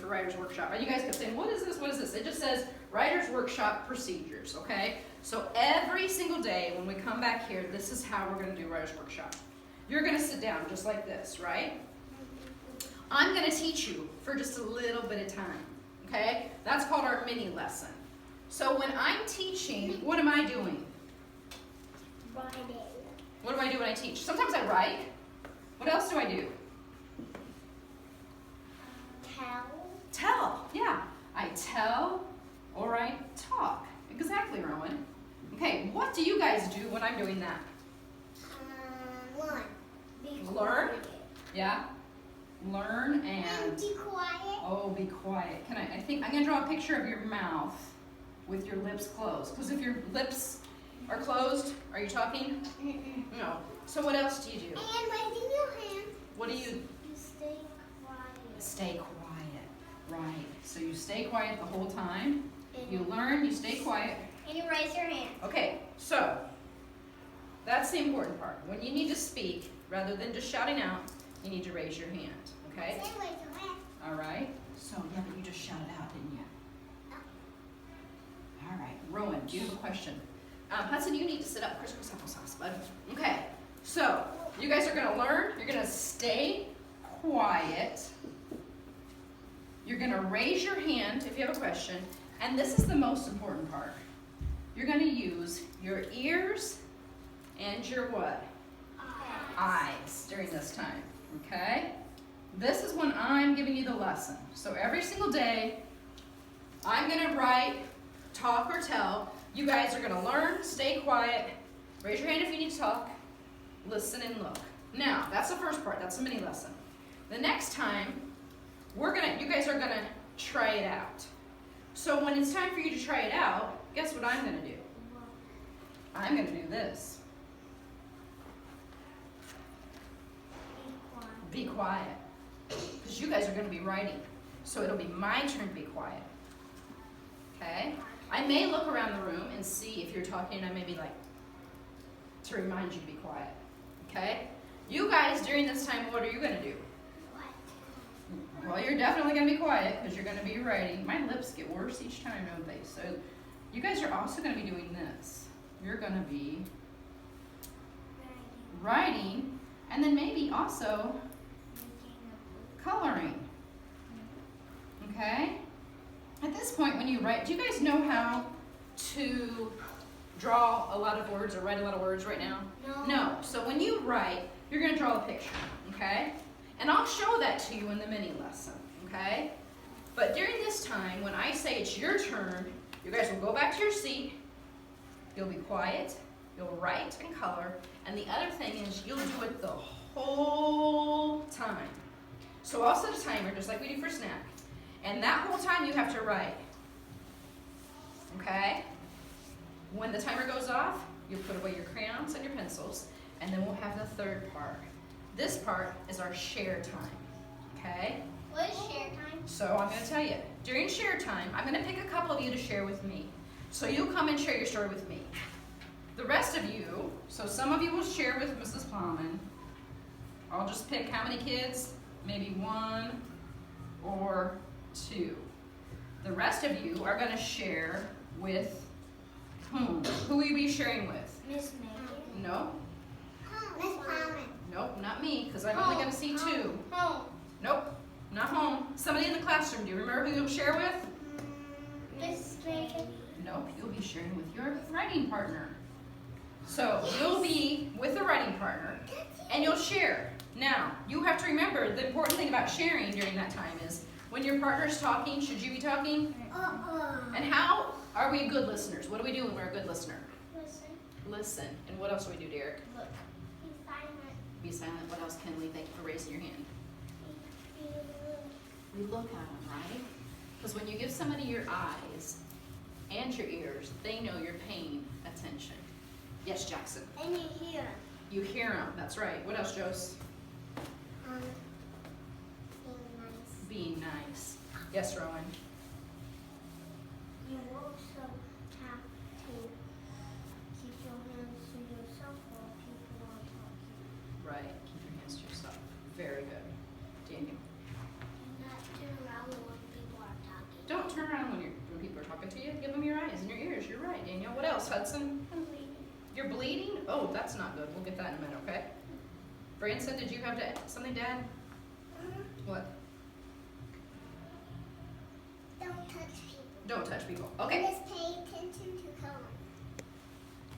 for Writer's Workshop. And you guys kept saying, what is this, what is this? It just says Writer's Workshop procedures, okay? So every single day when we come back here, this is how we're gonna do Writer's Workshop. You're gonna sit down just like this, right? I'm gonna teach you for just a little bit of time, okay? That's called our mini lesson. So when I'm teaching, what am I doing? Writing. What do I do when I teach? Sometimes I write. What else do I do? Tell. Tell, yeah. I tell or I talk. Exactly, Rowan. Okay, what do you guys do when I'm doing that? Learn. Be Learn? quiet. Yeah? Learn And and, be quiet. oh, be quiet. I think I'm gonna draw a picture of your mouth with your lips closed. Because if your lips are closed, are you talking? No. So what else do you do? And raising your hand. What do you? You stay quiet. Stay quiet, right. So you stay quiet the whole time. You learn, you stay quiet. And you raise your hand. Okay, so that's the important part. When you need to speak, rather than just shouting out, you need to raise your hand, okay? Say raise your hand. All right. So, yeah, but you just shouted out, didn't you? All right, Rowan, do you have a question? Hudson, you need to sit up. Chris applesauce, bud. Okay, so you guys are gonna learn. You're gonna stay quiet. You're gonna raise your hand if you have a question. And this is the most important part. You're gonna use your ears and your what? Eyes during this time, okay? This is when I'm giving you the lesson. So every single day, I'm gonna write, talk, or tell. You guys are gonna learn, stay quiet, raise your hand if you need to talk, listen and look. Now, that's the first part, that's the mini lesson. The next time, you guys are gonna try it out. So when it's time for you to try it out, guess what I'm gonna do? I'm gonna do this. Be quiet. Because you guys are gonna be writing. So it'll be my turn to be quiet. Okay? I may look around the room and see if you're talking, and I may be like, to remind you to be quiet. Okay? You guys, during this time, what are you gonna do? Well, you're definitely going to be quiet because you're going to be writing. My lips get worse each time, don't they? So you guys are also going to be doing this. You're going to be writing and then maybe also coloring. Okay? At this point when you write, do you guys know how to draw a lot of words or write a lot of words right now? No. So when you write, you're going to draw a picture. Okay? And I'll show that to you in the mini lesson, okay? But during this time, when I say it's your turn, you guys will go back to your seat, you'll be quiet, you'll write and color, and the other thing is you'll do it the whole time. So I'll set a timer, just like we do for snack, and that whole time you have to write, okay? When the timer goes off, you put away your crayons and your pencils, and then we'll have the third part. This part is our share time, okay? What is share time? So I'm going to tell you. During share time, I'm going to pick a couple of you to share with me. So you come and share your story with me. The rest of you, so some of you will share with Mrs. Plowman. I'll just pick how many kids? Maybe 1 or 2. The rest of you are going to share with whom? Who will you be sharing with? Miss Megan. No? Miss Plowman. Nope, not me, because I'm only going to see 2. Home. Nope, not home. Somebody in the classroom. Do you remember who you'll share with? Miss Megan. Nope, you'll be sharing with your writing partner. So you'll be with a writing partner, and you'll share. Now, you have to remember the important thing about sharing during that time is when your partner's talking, should you be talking? And how are we good listeners? What do we do when we're a good listener? Listen. Listen. And what else do we do, Derek? Look. Be silent. Be silent. What else, Kenley? Thank you for raising your hand. We look at them, right? Because when you give somebody your eyes and your ears, they know you're paying attention. Yes, Jackson. And you hear. You hear them. That's right. What else, Jose? Being nice. Being nice. Yes, Rowan. You also have to keep your hands to yourself while people are talking. Right. Keep your hands to yourself. Very good. Daniel. Not too loud when give them your eyes and your ears. You're right, Daniel. What else, Hudson? I'm bleeding. You're bleeding? Oh, that's not good. We'll get that in a minute, okay? Branson, did you have something to add? What? Don't touch people. Don't touch people. Okay. Just pay attention to colors.